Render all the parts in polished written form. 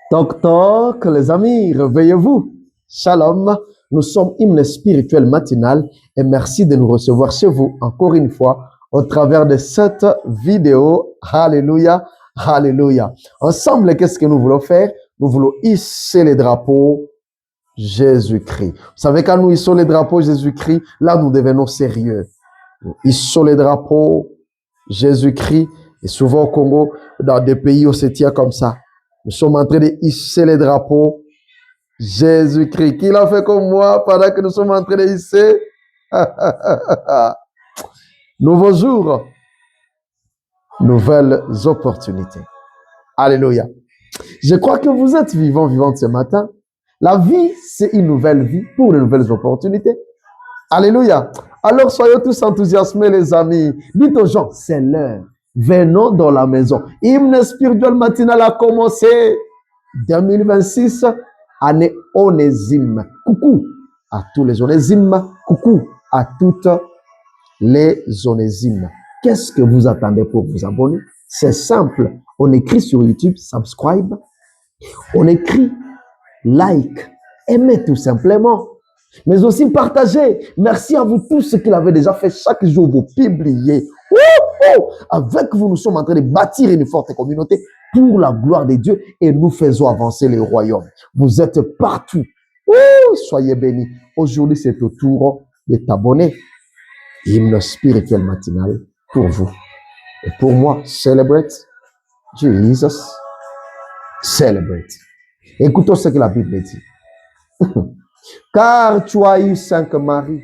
Toc toc, les amis, réveillez-vous. Shalom. Nous sommes hymne spirituel matinal et merci de nous recevoir chez vous encore une fois au travers de cette vidéo. Alléluia, alléluia. Ensemble, qu'est-ce que nous voulons faire? Nous voulons hisser les drapeaux Jésus-Christ. Vous savez, quand nous hissons les drapeaux Jésus-Christ, là, nous devenons sérieux. Nous hissons les drapeaux Jésus-Christ. Et souvent au Congo, dans des pays où c'est tient comme ça. Nous sommes en train de hisser les drapeaux Jésus-Christ. Qui l'a fait comme moi pendant que nous sommes en train de hisser? Nouveau jour, nouvelles opportunités. Alléluia. Je crois que vous êtes vivants ce matin. La vie, c'est une nouvelle vie pour de nouvelles opportunités. Alléluia. Alors soyons tous enthousiasmés, les amis. Dites aux gens, c'est l'heure. Venons dans la maison. Hymne spirituel matinal a commencé. 2026, année Onésime. Coucou à tous les Onésimes. Coucou à toutes les Onésimes. Qu'est-ce que vous attendez pour vous abonner? C'est simple. On écrit sur YouTube, subscribe. On écrit like. Aimez tout simplement. Mais aussi partagez. Merci à vous tous qui l'avez déjà fait. Chaque jour, vous publiez. Avec vous, nous sommes en train de bâtir une forte communauté pour la gloire de Dieu et nous faisons avancer le royaume. Vous êtes partout. Soyez bénis. Aujourd'hui, c'est au tour de t'abonner. Hymne spirituel matinal pour vous. Et pour moi, celebrate Jesus. Celebrate. Écoutons ce que la Bible dit. Car tu as eu 5 maris.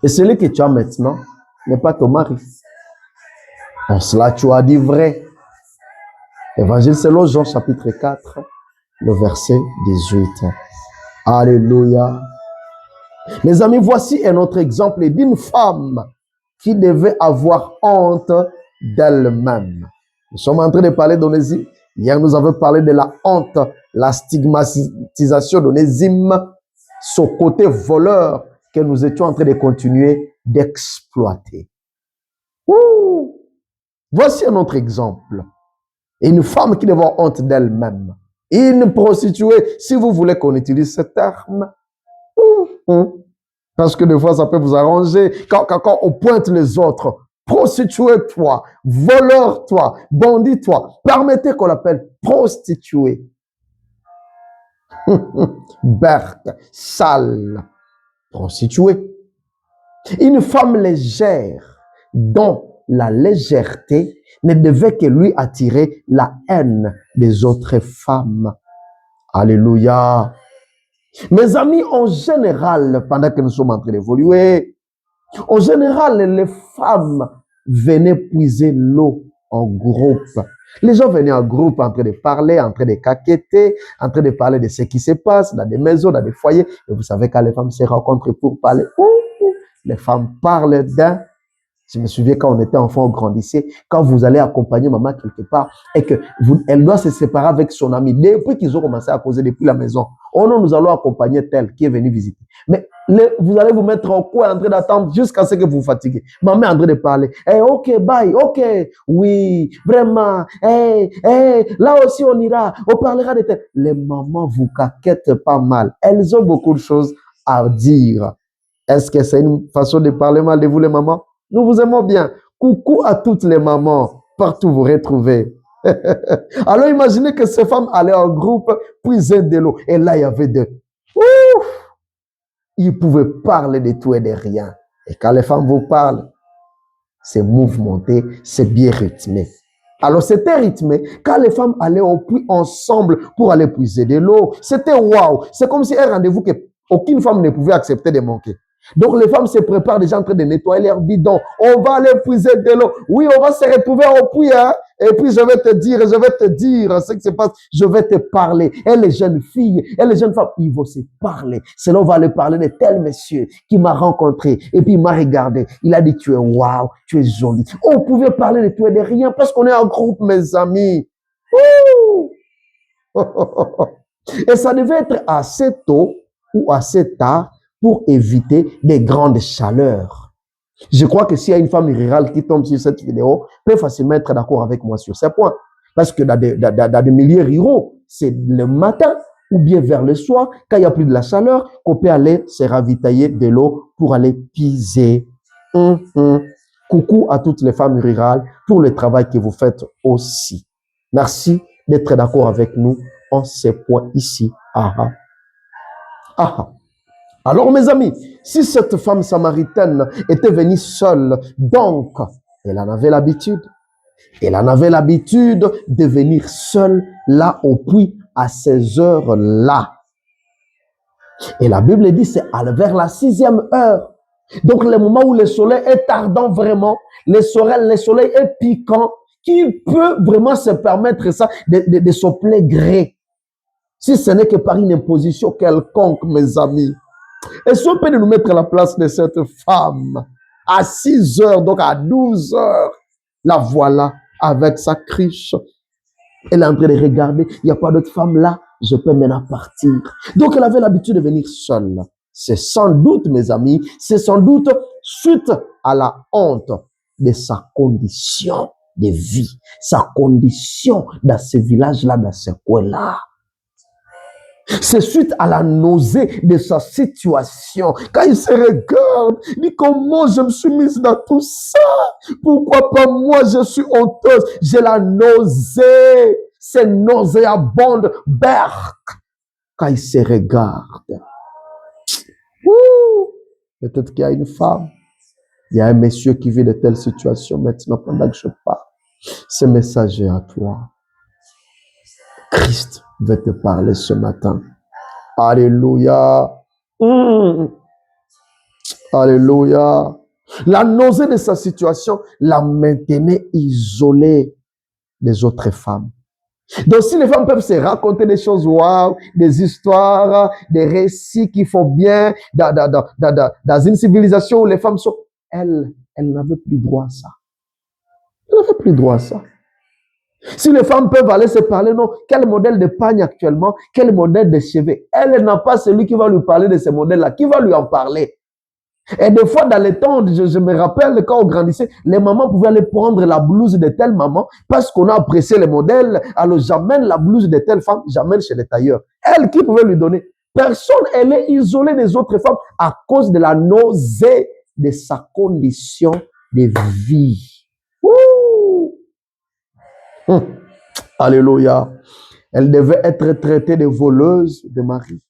Et celui que tu as maintenant n'est pas ton mari. En cela, tu as dit vrai. Évangile selon Jean chapitre 4, le verset 18. Alléluia. Les amis, voici un autre exemple d'une femme qui devait avoir honte d'elle-même. Nous sommes en train de parler d'Onésime. Hier, nous avons parlé de la honte, la stigmatisation d'Onésime, ce côté voleur que nous étions en train de continuer d'exploiter. Voici un autre exemple. Une femme qui devait avoir honte d'elle-même. Une prostituée, si vous voulez qu'on utilise ce terme. Parce que des fois, ça peut vous arranger. Quand on pointe les autres, prostituée-toi, voleur-toi, bandit-toi. Permettez qu'on l'appelle prostituée. Berthe, sale, prostituée. Une femme légère, dont la légèreté ne devait que lui attirer la haine des autres femmes. Alléluia. Mes amis, en général, pendant que nous sommes en train d'évoluer, en général, les femmes venaient puiser l'eau en groupe. Les gens venaient en groupe en train de parler, en train de caqueter, en train de parler de ce qui se passe dans des maisons, dans des foyers. Et vous savez, quand les femmes se rencontrent pour parler, les femmes parlent d'un. Je me souviens quand on était enfant, on grandissait, quand vous allez accompagner maman quelque part et que elle doit se séparer avec son ami. Depuis qu'ils ont commencé à causer depuis la maison, oh non, nous allons accompagner tel qui est venu visiter. Mais vous allez vous mettre en coin en train d'attendre jusqu'à ce que vous vous fatiguez. Maman est en train de parler. Hey, ok, bye, ok, oui, vraiment. Hey, là aussi on ira, on parlera de tel. Les mamans vous caquettent pas mal. Elles ont beaucoup de choses à dire. Est-ce que c'est une façon de parler mal de vous les mamans? Nous vous aimons bien. Coucou à toutes les mamans, partout vous retrouvez. Alors imaginez que ces femmes allaient en groupe, puiser de l'eau. Et là, il y avait de... Ils pouvaient parler de tout et de rien. Et quand les femmes vous parlent, c'est mouvementé, c'est bien rythmé. Alors c'était rythmé. Quand les femmes allaient au puits ensemble pour aller puiser de l'eau, c'était waouh. C'est comme si un rendez-vous qu'aucune femme ne pouvait accepter de manquer. Donc les femmes se préparent déjà en train de nettoyer leurs bidons. On va aller puiser de l'eau. Oui, on va se retrouver au puits. Hein? Et puis je vais te dire ce qui se passe. Je vais te parler. Et les jeunes filles, et les jeunes femmes, ils vont se parler. C'est là on va aller parler de tel monsieur qui m'a rencontré. Et puis il m'a regardé. Il a dit, tu es waouh, tu es jolie. On pouvait parler de tout et de rien parce qu'on est en groupe, mes amis. Et ça devait être assez tôt ou assez tard pour éviter des grandes chaleurs. Je crois que s'il y a une femme rurale qui tombe sur cette vidéo, peut facilement être d'accord avec moi sur ces points. Parce que dans des milieux ruraux, c'est le matin ou bien vers le soir, quand il n'y a plus de la chaleur, qu'on peut aller se ravitailler de l'eau pour aller puiser. Coucou à toutes les femmes rurales pour le travail que vous faites aussi. Merci d'être d'accord avec nous en ces points ici. Alors, mes amis, si cette femme samaritaine était venue seule, donc, elle en avait l'habitude. Elle en avait l'habitude de venir seule là au puits à ces heures-là. Et la Bible dit c'est vers la 6e heure. Donc, le moment où le soleil est ardent vraiment, le soleil est piquant, qui peut vraiment se permettre ça de son plein gré. Si ce n'est que par une imposition quelconque, mes amis. Est-ce qu'on peut nous mettre à la place de cette femme à 6 heures, donc à 12 heures, la voilà avec sa cruche. Elle est en train de regarder, il n'y a pas d'autre femme là, je peux maintenant partir. Donc elle avait l'habitude de venir seule. C'est sans doute, mes amis, c'est sans doute suite à la honte de sa condition de vie, sa condition dans ce village-là, dans ce coin-là. C'est suite à la nausée de sa situation. Quand il se regarde, il dit comment je me suis mise dans tout ça? Pourquoi pas moi je suis honteuse? J'ai la nausée. C'est nauséabonde. Berk. Quand il se regarde. Peut-être qu'il y a une femme. Il y a un monsieur qui vit de telles situations maintenant pendant que je parle. Ce message est à toi. Christ veut te parler ce matin. Alléluia. Alléluia. La nausée de sa situation la maintenait isolée des autres femmes. Donc, si les femmes peuvent se raconter des choses, waouh, des histoires, des récits qui font bien dans une civilisation où les femmes sont... Elle n'avait plus droit à ça. Elle n'avait plus droit à ça. Si les femmes peuvent aller se parler, non, quel modèle de pagne actuellement, quel modèle de cheveux. Elle n'a pas celui qui va lui parler de ce modèle-là, qui va lui en parler. Et des fois, dans les temps, je me rappelle, quand on grandissait, les mamans pouvaient aller prendre la blouse de telle maman parce qu'on a apprécié les modèles. Alors, j'amène la blouse de telle femme, j'amène chez les tailleurs. Elle, qui pouvait lui donner? Personne, elle est isolée des autres femmes à cause de la nausée de sa condition de vie. Alléluia. Elle devait être traitée de voleuse de mari.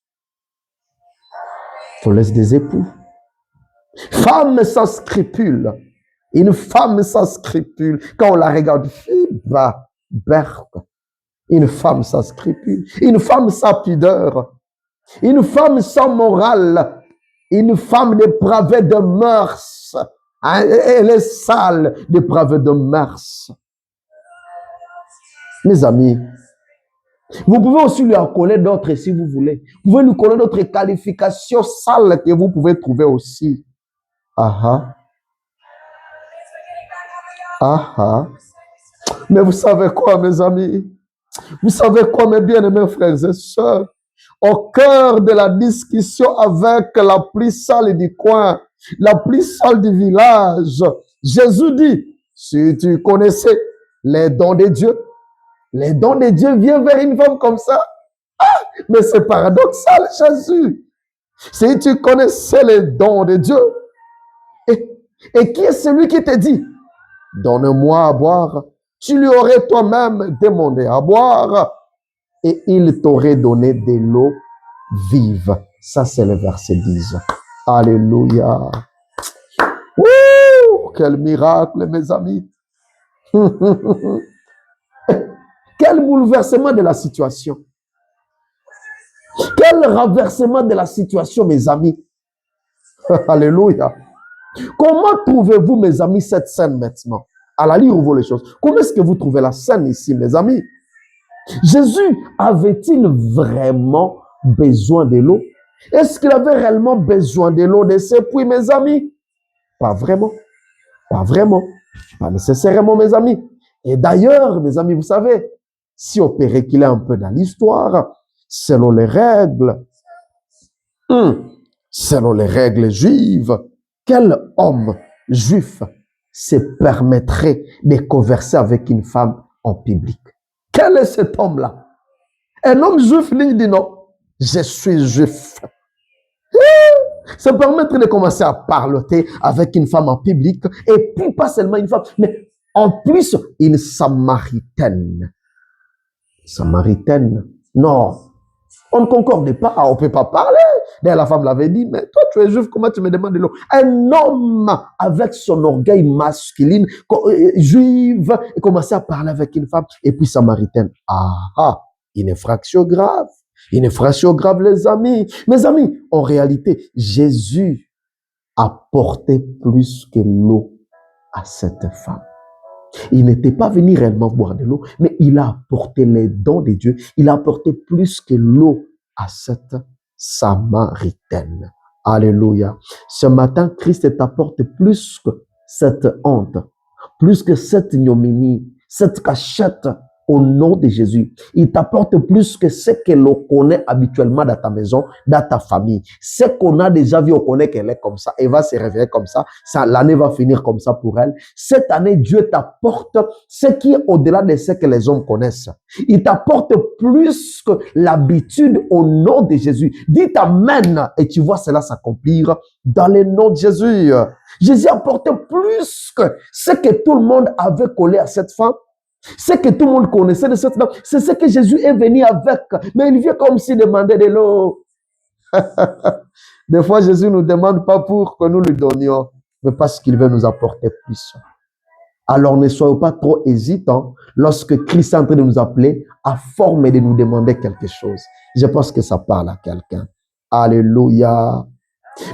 Voleuse des époux. Femme sans scrupule. Une femme sans scrupule. Quand on la regarde, une femme sans scrupule. Une femme sans pudeur. Une femme sans morale. Une femme dépravée de mœurs. Elle est sale, dépravée de mœurs. Mes amis, vous pouvez aussi lui en coller d'autres si vous voulez. Vous pouvez lui coller d'autres qualifications sales que vous pouvez trouver aussi. Mais vous savez quoi, mes amis? Vous savez quoi, mes bien-aimés frères et sœurs? Au cœur de la discussion avec la plus sale du coin, la plus sale du village, Jésus dit, si tu connaissais les dons de Dieu, les dons de Dieu viennent vers une femme comme ça. Mais c'est paradoxal, Jésus. Si tu connaissais les dons de Dieu, et qui est celui qui te dit, donne-moi à boire, tu lui aurais toi-même demandé à boire, et il t'aurait donné de l'eau vive. Ça, c'est le verset 10. Alléluia. Quel miracle, mes amis. Quel bouleversement de la situation. Quel renversement de la situation, mes amis. Alléluia. Comment trouvez-vous, mes amis, cette scène maintenant? À la lire, ouvre les choses. Comment est-ce que vous trouvez la scène ici, mes amis? Jésus avait-il vraiment besoin de l'eau? Est-ce qu'il avait réellement besoin de l'eau de ces puits, mes amis? Pas vraiment. Pas vraiment. Pas nécessairement, mes amis. Et d'ailleurs, mes amis, vous savez, si on peut reculer un peu dans l'histoire, selon les règles juives, quel homme juif se permettrait de converser avec une femme en public? Quel est cet homme-là? Un homme juif, il dit non, je suis juif. Se permettre de commencer à parler avec une femme en public, et puis pas seulement une femme, mais en plus une samaritaine. Samaritaine, non. On ne concorde pas, on ne peut pas parler. D'ailleurs, la femme l'avait dit, mais toi, tu es juif, comment tu me demandes de l'eau? Un homme avec son orgueil masculin, juive, commençait à parler avec une femme, et puis samaritaine. Une infraction grave. Une infraction grave, les amis. Mes amis, en réalité, Jésus a porté plus que l'eau à cette femme. Il n'était pas venu réellement boire de l'eau, mais il a apporté les dons de Dieu. Il a apporté plus que l'eau à cette Samaritaine. Alléluia. Ce matin, Christ t'apporte plus que cette honte, plus que cette ignominie, cette cachette. Au nom de Jésus, il t'apporte plus que ce que l'on connaît habituellement dans ta maison, dans ta famille. Ce qu'on a déjà vu, on connaît qu'elle est comme ça, elle va se réveiller comme ça, l'année va finir comme ça pour elle. Cette année, Dieu t'apporte ce qui est au-delà de ce que les hommes connaissent. Il t'apporte plus que l'habitude au nom de Jésus. Dis amen et tu vois cela s'accomplir dans le nom de Jésus. Jésus apporte plus que ce que tout le monde avait collé à cette femme. Ce que tout le monde connaissait de cette femme, c'est ce que Jésus est venu avec. Mais il vient comme s'il demandait de l'eau. Des fois, Jésus ne nous demande pas pour que nous lui donnions, mais parce qu'il veut nous apporter plus. Alors ne soyons pas trop hésitants lorsque Christ est en train de nous appeler à former de nous demander quelque chose. Je pense que ça parle à quelqu'un. Alléluia.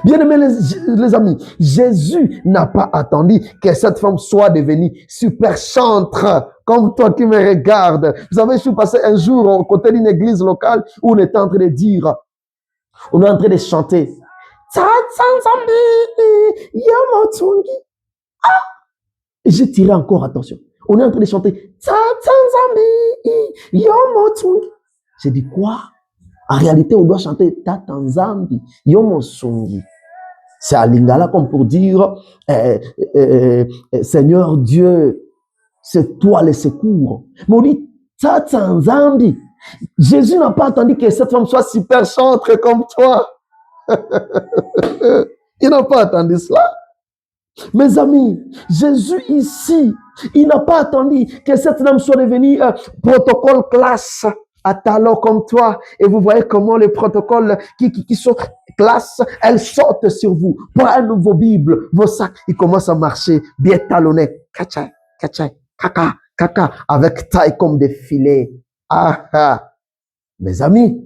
Bien-aimés les amis, Jésus n'a pas attendu que cette femme soit devenue super chantre, comme toi qui me regardes. Vous savez, je suis passé un jour au côté d'une église locale où on était en train de dire, on est en train de chanter. Et j'ai tiré encore attention. On est en train de chanter. J'ai dit quoi? En réalité, on doit chanter Tatanzambi, Yomosungi. C'est à Lingala comme pour dire Seigneur Dieu, c'est toi le secours. Mais on dit Tatanzambi. Jésus n'a pas attendu que cette femme soit super chantre comme toi. Il n'a pas attendu cela. Mes amis, Jésus ici, il n'a pas attendu que cette dame soit devenue protocole classe à talons comme toi. Et vous voyez comment les protocoles qui sont classe, elles sortent sur vous. Prenez vos Bibles, vos sacs, ils commencent à marcher bien talonnés. Kacha, kacha, kaka, kaka, avec taille comme des filets. Mes amis,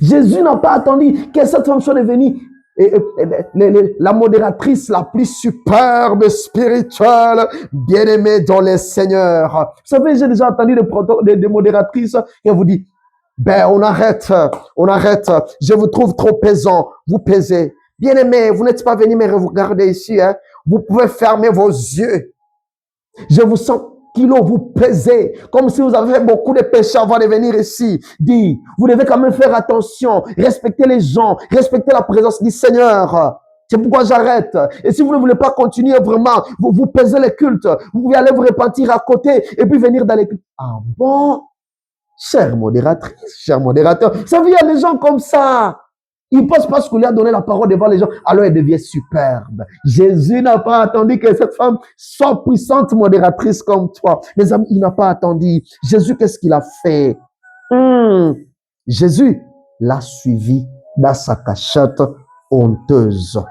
Jésus n'a pas attendu que cette femme soit devenue la modératrice la plus superbe, spirituelle, bien-aimée dans les seigneurs. Vous savez, j'ai déjà entendu des modératrices qui vous disent, ben on arrête, je vous trouve trop pesant, vous pesez. Bien-aimé, vous n'êtes pas venu me regarder ici, hein? Vous pouvez fermer vos yeux. Je vous sens kilos, vous pesez, comme si vous avez beaucoup de péchés avant de venir ici. Dis, vous devez quand même faire attention, respecter les gens, respecter la présence du Seigneur. C'est pourquoi j'arrête. Et si vous ne voulez pas continuer vraiment, vous pesez les cultes, vous pouvez aller vous repentir à côté et puis venir dans les cultes. Ah bon? Chère modératrice, cher modérateur, vous savez, il y a des gens comme ça. Il pense parce qu'on lui a donné la parole devant les gens, alors elle devient superbe. Jésus n'a pas attendu que cette femme soit puissante modératrice comme toi. Mes amis, il n'a pas attendu. Jésus, qu'est-ce qu'il a fait? Jésus l'a suivi dans sa cachette honteuse.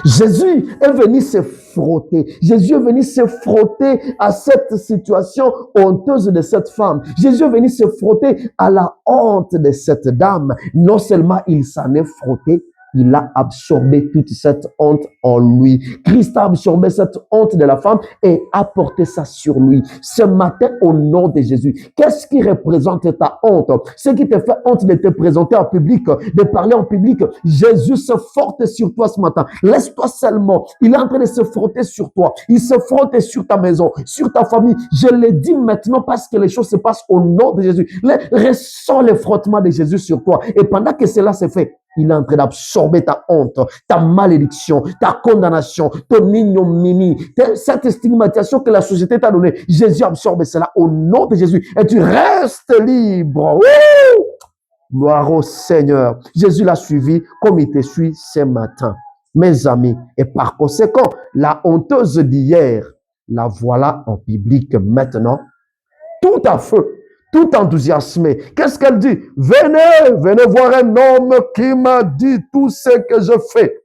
Jésus est venu se frotter. Jésus est venu se frotter à cette situation honteuse de cette femme. Jésus est venu se frotter à la honte de cette dame. Non seulement il s'en est frotté, il a absorbé toute cette honte en lui. Christ a absorbé cette honte de la femme et a porté ça sur lui. Ce matin, au nom de Jésus, qu'est-ce qui représente ta honte? Ce qui te fait honte de te présenter en public, de parler en public. Jésus se frotte sur toi ce matin. Laisse-toi seulement. Il est en train de se frotter sur toi. Il se frotte sur ta maison, sur ta famille. Je le dis maintenant parce que les choses se passent au nom de Jésus. Ressens le frottement de Jésus sur toi. Et pendant que cela se fait, il est en train d'absorber ta honte, ta malédiction, ta condamnation, ton ignominie, cette stigmatisation que la société t'a donnée. Jésus absorbe cela au nom de Jésus et tu restes libre. Wouh! Gloire au Seigneur. Jésus l'a suivi comme il te suit ce matin, mes amis. Et par conséquent, la honteuse d'hier, la voilà en public maintenant, tout à feu, tout enthousiasmé. Qu'est-ce qu'elle dit? Venez, venez voir un homme qui m'a dit tout ce que je fais.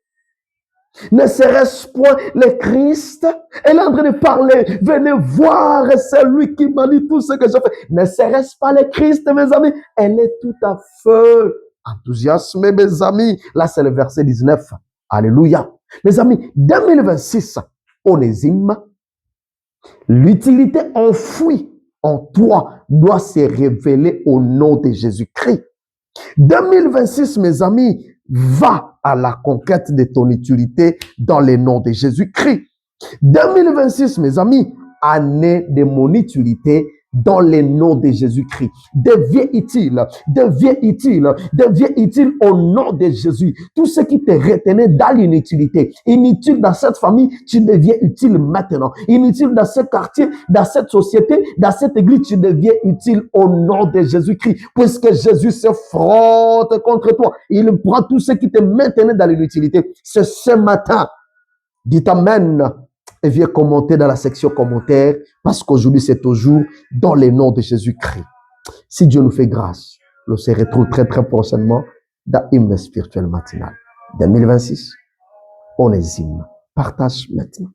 Ne serait-ce point le Christ? Elle est en train de parler. Venez voir celui qui m'a dit tout ce que je fais. Ne serait-ce pas le Christ, mes amis? Elle est tout à fait enthousiasmée, mes amis. Là, c'est le verset 19. Alléluia. Mes amis, 2026, Onésime, l'utilité enfouie en toi doit se révéler au nom de Jésus-Christ. 2026, mes amis, va à la conquête de ton utilité dans le nom de Jésus-Christ. 2026, mes amis, année de mon utilité dans le nom de Jésus-Christ. Deviens utile, deviens utile, deviens utile au nom de Jésus. Tout ce qui te retenait dans l'inutilité, inutile dans cette famille, tu deviens utile maintenant. Inutile dans ce quartier, dans cette société, dans cette église, tu deviens utile au nom de Jésus-Christ. Puisque Jésus se frotte contre toi, il prend tout ce qui te maintenait dans l'inutilité. C'est ce matin. Dites Amen. Et viens commenter dans la section commentaires parce qu'aujourd'hui c'est toujours dans le nom de Jésus-Christ. Si Dieu nous fait grâce, on se retrouve très très prochainement dans Hymne spirituel matinal 2026. Onésime, partage maintenant.